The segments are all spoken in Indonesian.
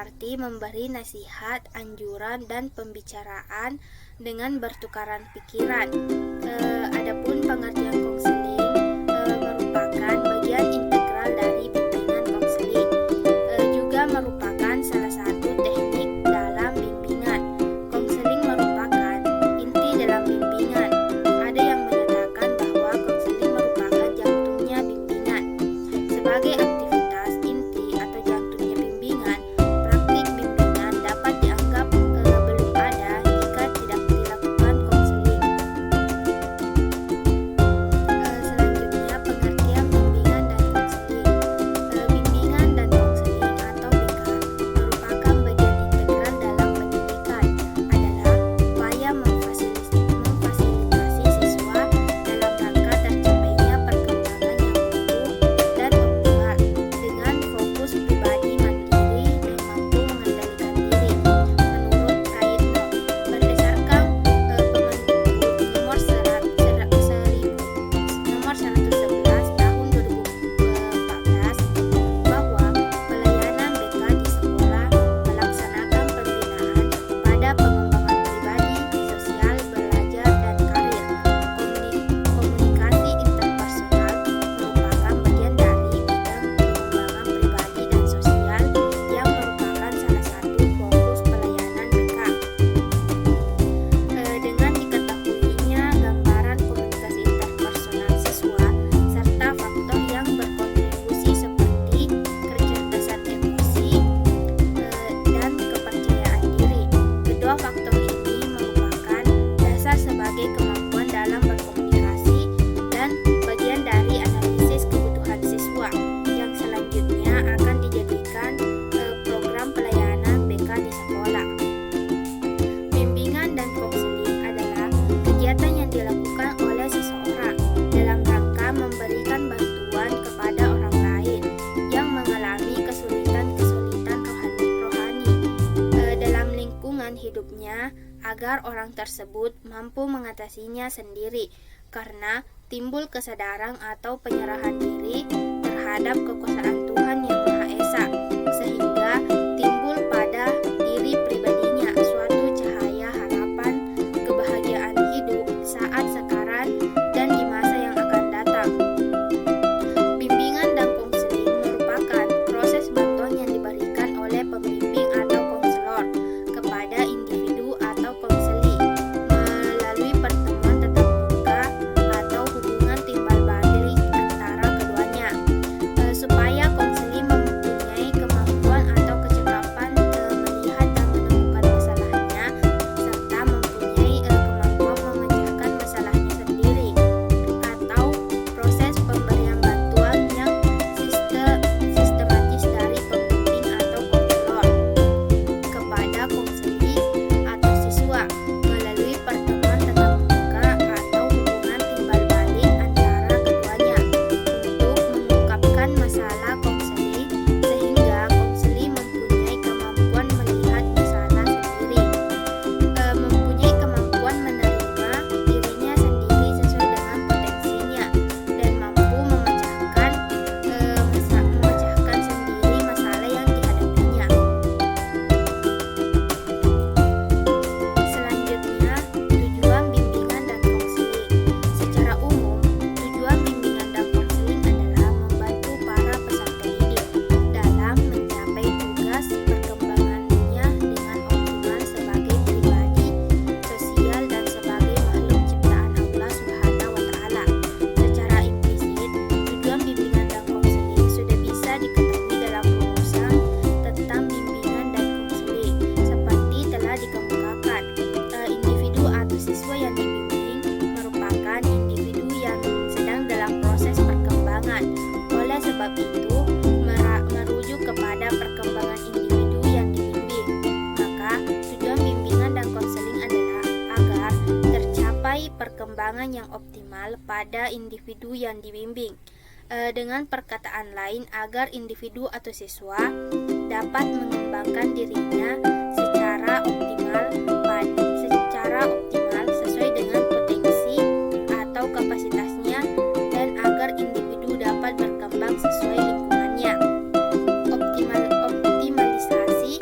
berarti memberi nasihat, anjuran, dan pembicaraan dengan bertukaran pikiran. Adapun pengertian konseling merupakan bagian integral dari bimbingan konseling. Juga merupakan salah satu teknik dalam bimbingan. Konseling merupakan inti dalam bimbingan. Ada yang menyatakan bahwa konseling merupakan jantungnya bimbingan. Sebagai aktivitas inti atau jantungnya bimbingan, praktik bimbingan dapat dianggap belum ada jika tidak dilakukan konseling. Selanjutnya, pengertian bimbingan dan konseling. Bimbingan dan konseling atau BK merupakan bagian integral dalam pendidikan, adalah upaya memfasilitasi siswa dalam rangka tercapainya perkembangan yang utuh dan optimal dengan fokus pribadi mandiri dan mampu mengendalikan diri. Menurut Prayitno, berdasarkan Permendikbud nomor 111 tahun 2014 bahwa pelayanan BK di sekolah melaksanakan pembinaan pada pengembangan pribadi, sosial, belajar, dan karir. Komunikasi interpersonal merupakan bagian dari bidang pengembangan pribadi dan sosial yang merupakan salah satu fokus pelayanan BK. Dengan diketahuinya gambaran komunikasi interpersonal siswa serta faktor yang berkontribusi seperti kecerdasan emosi dan kepercayaan diri. Kedua faktor ini merupakan dasar sebagai kemampuan dalam berkomunikasi dan bagian dari analisis kebutuhan siswa yang selanjutnya akan dijadikan program pelayanan BK di sekolah. Bimbingan dan konseling adalah kegiatan yang dilakukan oleh seseorang dalam rangka memberikan bantuan kepada orang lain yang mengalami kesulitan rohani dalam lingkungan hidupnya agar orang tersebut mampu mengatasinya sendiri karena timbul kesadaran atau penyerahan diri terhadap kekuasaan Tuhan Yang Maha Esa, sehingga timbul pada diri pribadinya suatu cahaya harapan kebahagiaan hidup saat sekarang dan di masa yang akan datang. Bimbingan dan konseling merupakan proses bantuan yang diberikan oleh pembimbing atau konselor kepada individu atau konseli melalui pertemuan tatap muka atau hubungan timbal balik antara keduanya, supaya konseli mempunyai kemampuan atau kecakapan melihat dan menemukan masalahnya serta mempunyai kemampuan memecahkan masalahnya sendiri, atau proses pemberian bantuan yang sistematis dari pembimbing atau konselor kepada konseli atau siswa melalui pertemuan tatap muka atau hubungan timbal balik antara keduanya untuk mengungkapkan masalah konseli sehingga konseli mempunyai kemampuan melihat masalah sendiri, mempunyai kemampuan menerima dirinya sendiri sesuai dengan potensinya dan mampu memecahkan sendiri masalah yang dihadapinya. Selanjutnya, tujuan bimbingan dan konseling. Secara umum, tujuan bimbingan dan konseling adalah membantu para peserta didik dalam mencapai tugas perkembangannya dengan optimal sebagai pribadi, sosial, dan sebagai makhluk ciptaan Allah Subhanahu wa Ta'ala. Secara implisit, tujuan bimbingan dan konseling sudah bisa diketahui dalam rumusan tentang bimbingan dan konseling seperti telah dikemukakan. Individu atau siswa yang dibimbing merupakan individu yang sedang dalam proses perkembangan. Oleh sebab itu, merujuk kepada perkembangan individu yang dibimbing. Maka, tujuan bimbingan dan konseling adalah agar tercapai perkembangan yang optimal pada individu yang dibimbing. Dengan perkataan lain, agar individu atau siswa dapat mengembangkan dirinya secara optimal sesuai dengan potensi atau kapasitasnya dan agar individu dapat berkembang sesuai lingkungannya. Optimalisasi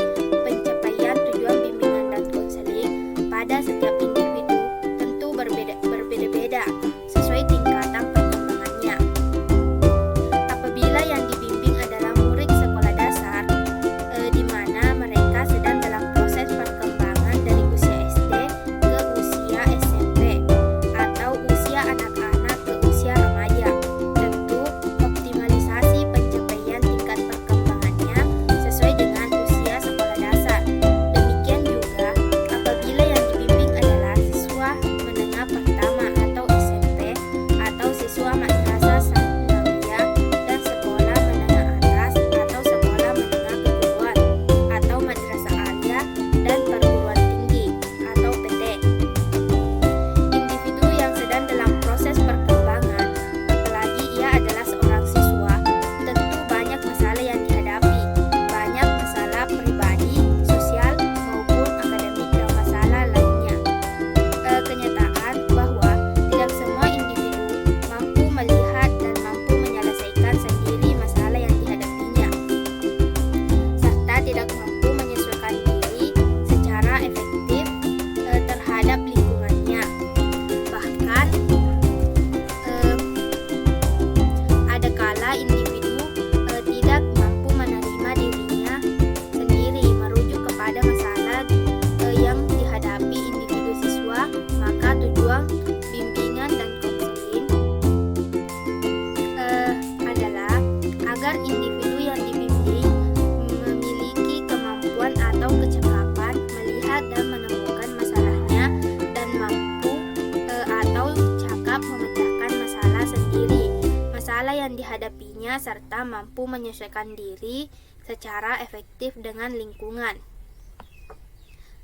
yang dihadapinya serta mampu menyesuaikan diri secara efektif dengan lingkungan.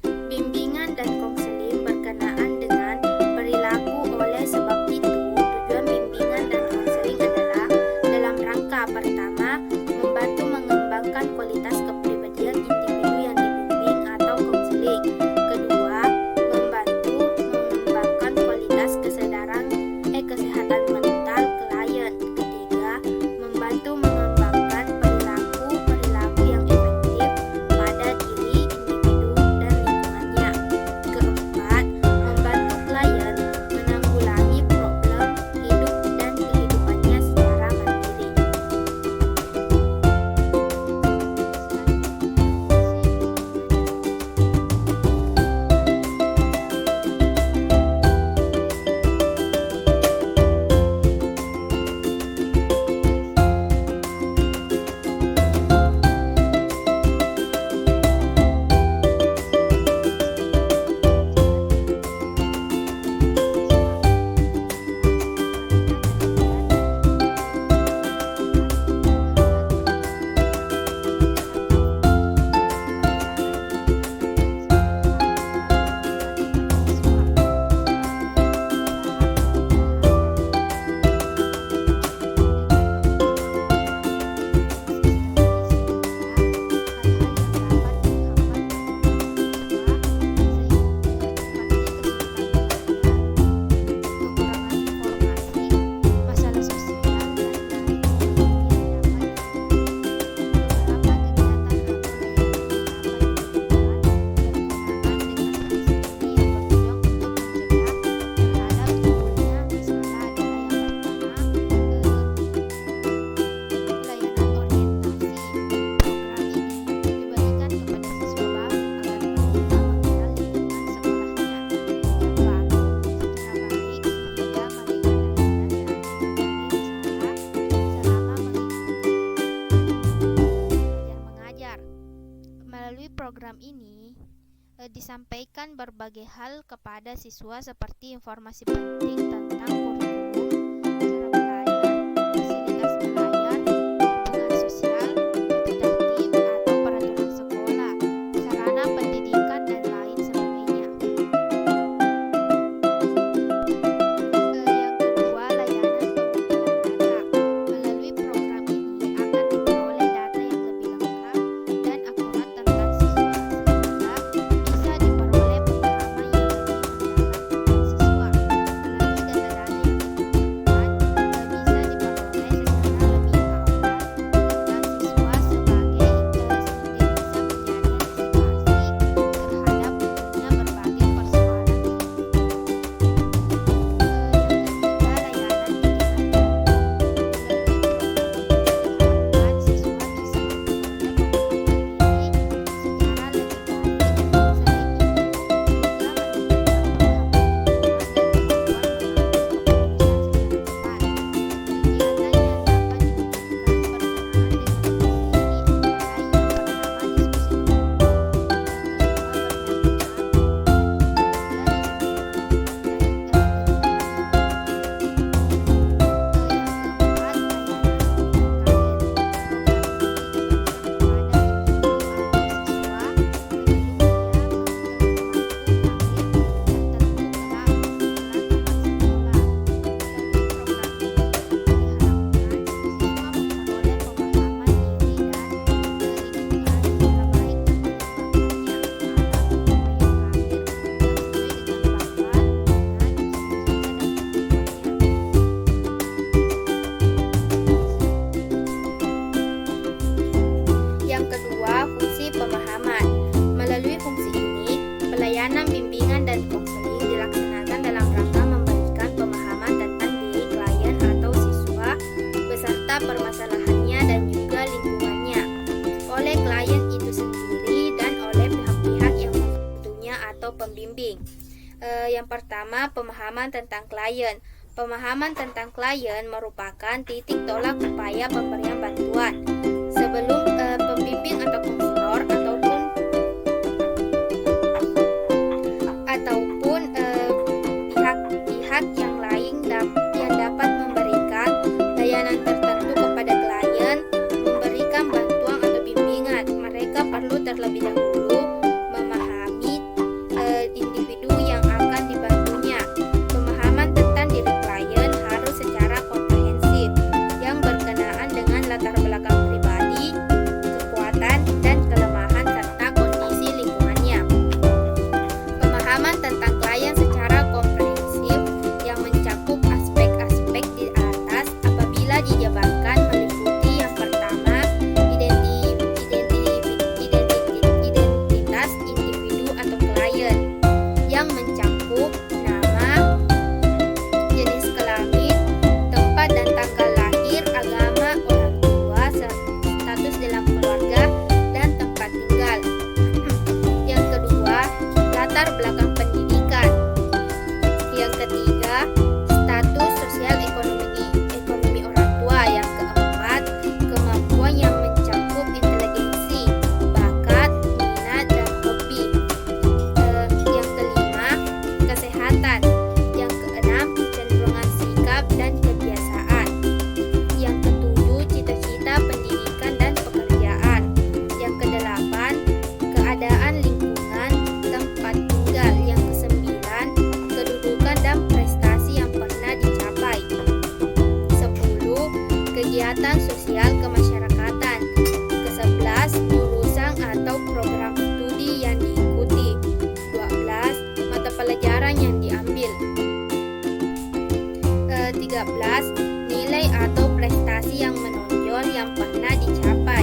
Bimbingan dan konseling berkenaan dengan perilaku. Oleh sebab itu, tujuan bimbingan dan konseling adalah dalam rangka pertama, membantu mengembangkan kualitas kepribadian individu yang dibimbing atau konseling. Kedua, membantu mengembangkan kualitas kesehatan mental klien. Ketiga, membantu mengembangkan perilaku yang efektif pada diri individu dan lingkungannya. Keempat, membantu klien menanggulangi problem hidup dan kehidupannya secara mandiri. Melalui program ini disampaikan berbagai hal kepada siswa seperti informasi penting tentang kurikulum, cara belajar, fasilitas belajar, hubungan sosial, metode tertib atau peraturan sekolah, sarana pendidikan dan lain sebagainya. Yang kedua, layanan pengumpulan data. Melalui program ini akan diperoleh data yang lebih lengkap dan akurat tentang siswa, sehingga bisa diperoleh pemahaman yang lebih mendalam tentang siswa. Melalui data-data yang dikumpulkan, bisa diperoleh secara lebih awal tentang siswa sebagai sehingga bisa menjadi antisipasi terhadap munculnya berbagai persoalan di lingkungan. Yang kedua, fungsi pemahaman. Melalui fungsi ini, pelayanan bimbingan dan konseling dilaksanakan dalam rangka memberikan pemahaman tentang diri klien atau siswa beserta permasalahannya dan juga lingkungannya oleh klien itu sendiri dan oleh pihak-pihak yang membantunya atau pembimbing. Yang pertama, pemahaman tentang klien. Pemahaman tentang klien merupakan titik tolak upaya pemberian bantuan. Sebelum pembimbing atau konselor ataupun pihak-pihak yang lain yang dapat memberikan layanan tertentu latar belakang pendidikan. Yang ketiga, status sosial ekonomi orang tua. Yang keempat, kemampuan yang mencakup inteligensi, bakat, minat, dan hobi. Yang kelima, kesehatan. Yang keenam, kecenderungan sikap dan kebiasaan. Yang ketujuh, cita-cita pendidikan dan pekerjaan. Yang kedelapan, keadaan lingkungan tempat tinggal. Yang kesembilan, kedudukan dan prestasi yang pernah dicapai. 10. Kegiatan sosial kemasyarakatan. Ke-11, jurusan atau program studi yang diikuti. 12. Mata pelajaran yang diambil. 13. Nilai atau prestasi yang menonjol yang pernah dicapai.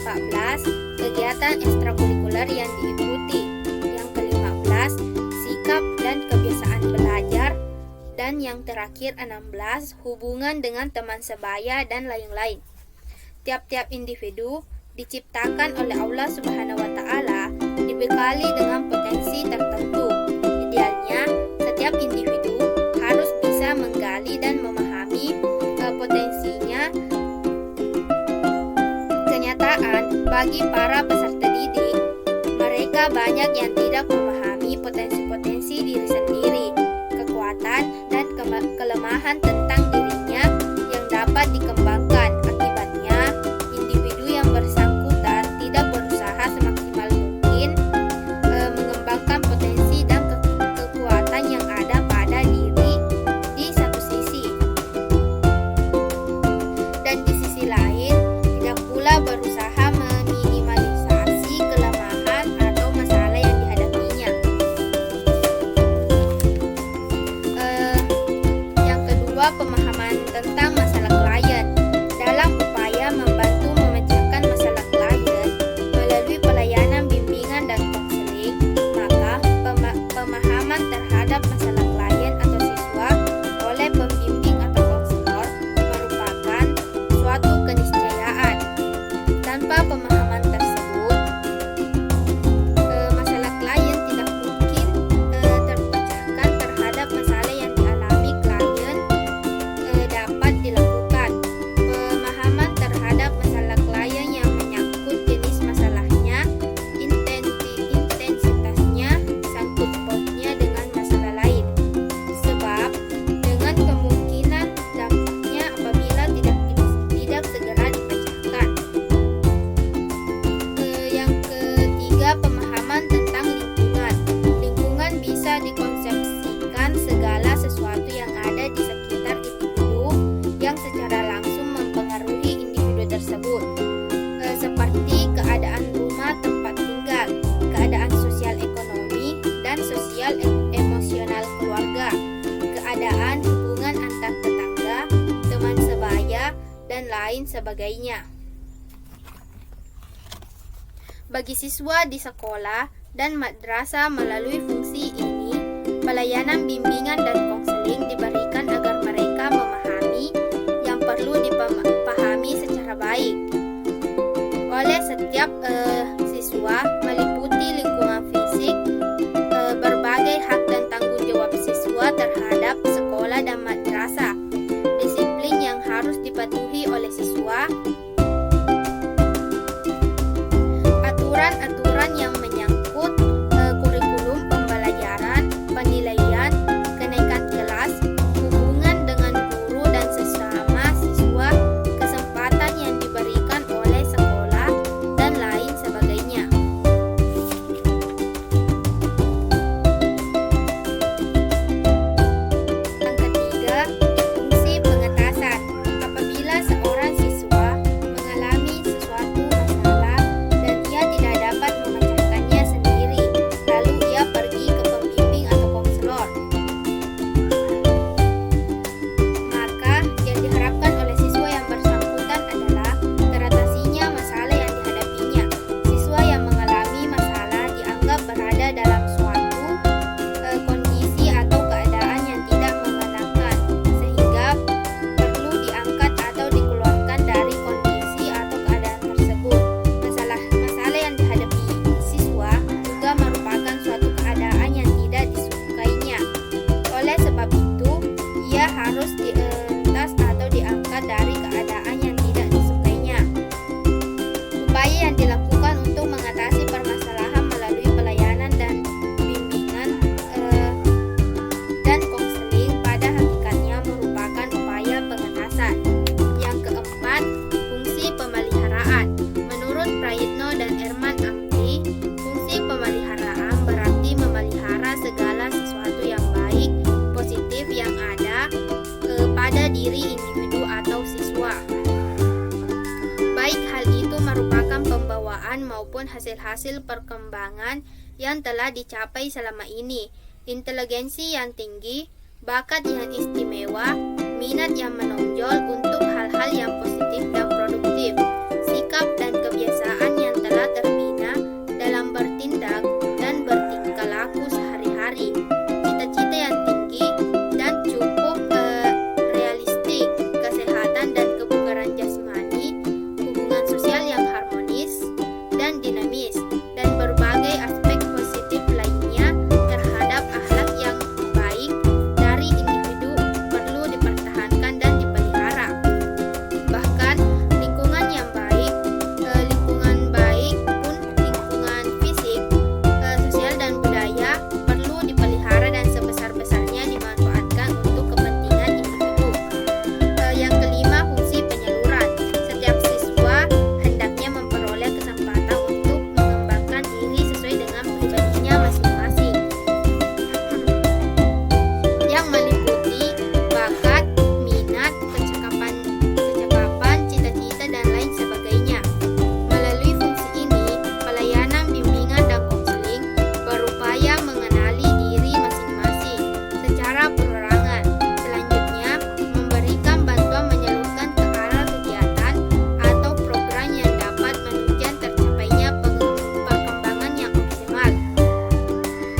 14. Kegiatan ekstrakurikuler yang diikuti. Yang ke-15, sikap dan kebiasaan belajar. Dan yang terakhir 16, hubungan dengan teman sebaya dan lain-lain. Tiap-tiap individu diciptakan oleh Allah Subhanahu wa Ta'ala dibekali dengan potensi tertentu. Idealnya, setiap individu harus bisa menggali dan memahami potensinya. Kenyataan, bagi para peserta didik, mereka banyak yang tidak memahami potensi-potensi diri sendiri, kekuatan dan kelemahan tentang dirinya yang dapat dikembangkan. Akibatnya, individu yang bersangkutan tidak berusaha semaksimal mungkin mengembangkan potensi dan kekuatan yang ada pada diri di satu sisi. Dan di sisi lain, tidak pula berusaha meminimalisasi kelemahan atau masalah yang dihadapinya. Yang kedua, pemahaman tentang masalah klien. Dalam upaya membantu memecahkan masalah klien melalui pelayanan bimbingan dan konseling, maka pemahaman terhadap masalah klien atau siswa oleh pembimbing atau konselor merupakan suatu keniscayaan. Tanpa pemahaman tersebut, masalah klien tidak mungkin terpecahkan. Terhadap masalah yang dialami klien dapat dilakukan. Pemahaman terhadap masalah klien yang menyangkut jenis masalahnya, intensitasnya, sangkut pautnya dengan masalah lain. Sebab dengan kemungkinan dampaknya apabila tidak segera dipecahkan. Yang ketiga, pemahaman tentang lingkungan. Lingkungan bisa dikonsepsikan segala sesuatu yang ada di sekitar individu yang secara langsung mempengaruhi individu tersebut, seperti keadaan rumah tempat tinggal, keadaan sosial ekonomi dan sosial emosional keluarga, keadaan hubungan antar tetangga, teman sebaya, dan lain sebagainya. Bagi siswa di sekolah dan madrasah melalui fungsi ini, pelayanan bimbingan dan konseling diberikan agar mereka memahami yang perlu dipahami secara baik oleh setiap siswa, meliputi lingkungan fisik, berbagai hak dan tanggung jawab siswa terhadap sekolah dan madrasah, disiplin yang harus dipatuhi oleh siswa, aturan-aturan yang menyangkut kurikulum pembelajaran, penilaian, kenaikan kelas, hubungan dengan guru dan sesama siswa, kesempatan yang diberikan oleh sekolah, dan lain sebagainya. maupun hasil-hasil perkembangan yang telah dicapai selama ini. Inteligensi yang tinggi, bakat yang istimewa, minat yang menonjol untuk hal-hal yang positif dan produktif, sikap dan kebiasaan yang telah terbina dalam bertindak dan bertingkah laku sehari-hari, cita-cita yang tinggi dan cukup realistik, kesehatan dan kebugaran jasmani, hubungan sosial yang harmonis dan dinamis, dan berbagai aspek positif lainnya terhadap akhlak yang baik dari individu perlu dipertahankan dan dipelihara. Bahkan lingkungan yang baik, lingkungan baik pun lingkungan fisik, sosial dan budaya perlu dipelihara dan sebesar-besarnya dimanfaatkan untuk kepentingan individu. Yang kelima, fungsi penyaluran. Setiap siswa hendaknya memperoleh kesempatan untuk mengembangkan diri sesuai dengan pribadinya masing-masing, yang meliputi bakat, minat, kecakapan, cita-cita dan lain sebagainya. Melalui fungsi ini, pelayanan bimbingan dan konseling berupaya mengenali diri masing-masing secara perorangan. Selanjutnya, memberikan bantuan menyalurkan ke arah kegiatan atau program yang dapat menunjang tercapainya perkembangan yang optimal.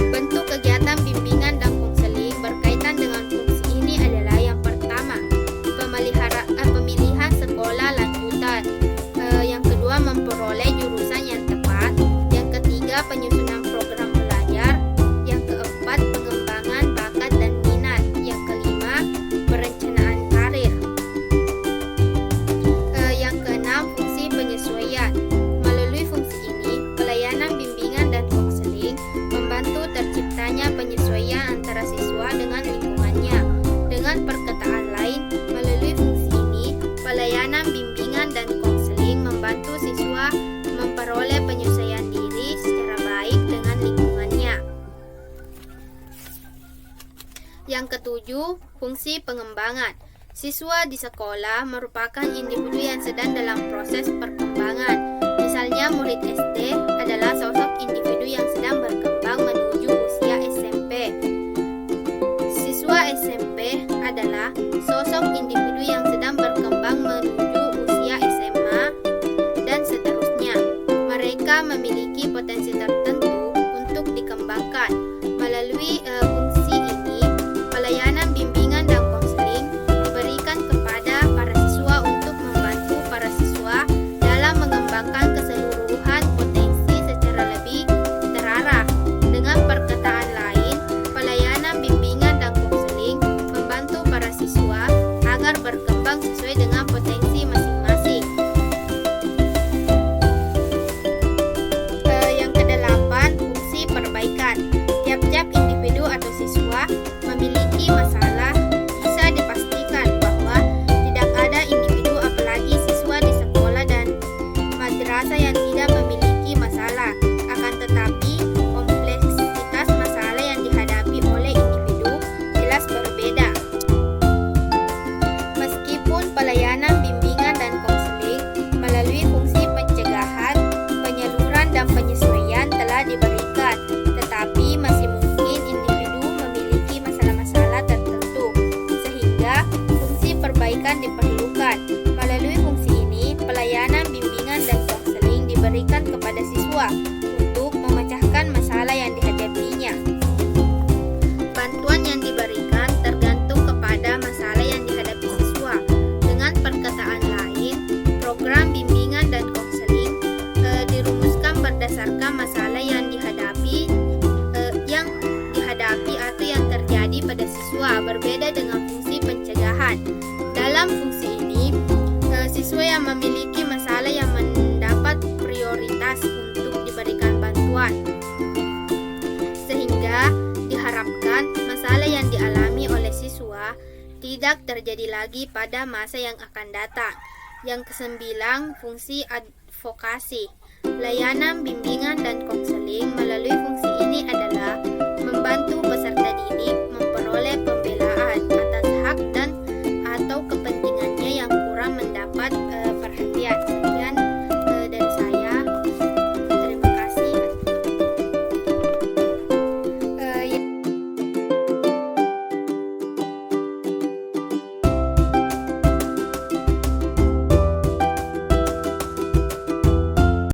Bentuk kegiatan bimbingan dan konseling berkaitan dengan fungsi ini adalah: yang pertama, pemilihan sekolah lanjutan, yang kedua, memperoleh jurusan yang tepat, yang ketiga, penyusunan program belajar, yang keempat, pengembangan bakat dan minat, yang kelima, perencanaan karir, yang keenam, fungsi penyesuaian. Melalui fungsi ini, pelayanan bimbingan dan konseling membantu terciptanya penyesuaian antara siswa dengan lingkungannya. Dengan perkataan lain, melalui fungsi ini, pelayanan bimbingan dan konseling membantu siswa memperoleh penyesuaian diri secara baik dengan lingkungannya. Yang ketujuh, fungsi pengembangan. Siswa di sekolah merupakan individu yang sedang dalam proses perkembangan. Misalnya, murid SD adalah sosok individu yang sedang berkembang menuju usia SMP. Siswa SMP adalah sosok individu yang sedang berkembang menuju usia SMA, dan seterusnya. Mereka memiliki potensi tertentu untuk dikembangkan. Melalui fungsi ini, pelayanan bimbingan dan konseling diberikan kepada para siswa untuk membantu para siswa dalam mengembangkan keseluruhan potensi secara lebih terarah. Dengan perkataan lain, pelayanan bimbingan dan konseling membantu para siswa agar berkembang sesuai dengan potensi masing-masing. Yang kedelapan, fungsi perbaikan. Tiap-tiap individu atau siswa memiliki masalah. Bisa dipastikan bahwa tidak ada individu, apalagi siswa di sekolah dan madrasah, yang tidak memiliki masalah. Akan tetapi, kompleksitas masalah yang dihadapi oleh individu jelas berbeda. Meskipun pelayanan bimbingan dan konseling melalui fungsi pencegahan, penyaluran dan penyesuaian telah diberikan, tetapi masih mungkin individu memiliki masalah-masalah tertentu, sehingga fungsi perbaikan diperlukan. Melalui fungsi ini, pelayanan bimbingan dan konseling diberikan kepada siswa untuk memecahkan masalah yang dihadapinya. Bantuan yang diberikan tergantung kepada masalah yang dihadapi siswa. Dengan perkataan lain, program bimbingan dan konseling dirumuskan berdasarkan masalah yang dihadapi atau yang terjadi pada siswa, berbeda dengan fungsi pencegahan. Dalam fungsi ini, siswa yang memiliki masalah yang mendapat prioritas untuk diberikan bantuan, sehingga diharapkan masalah yang dialami oleh siswa tidak terjadi lagi pada masa yang akan datang. Yang kesembilan, fungsi advokasi. Layanan bimbingan dan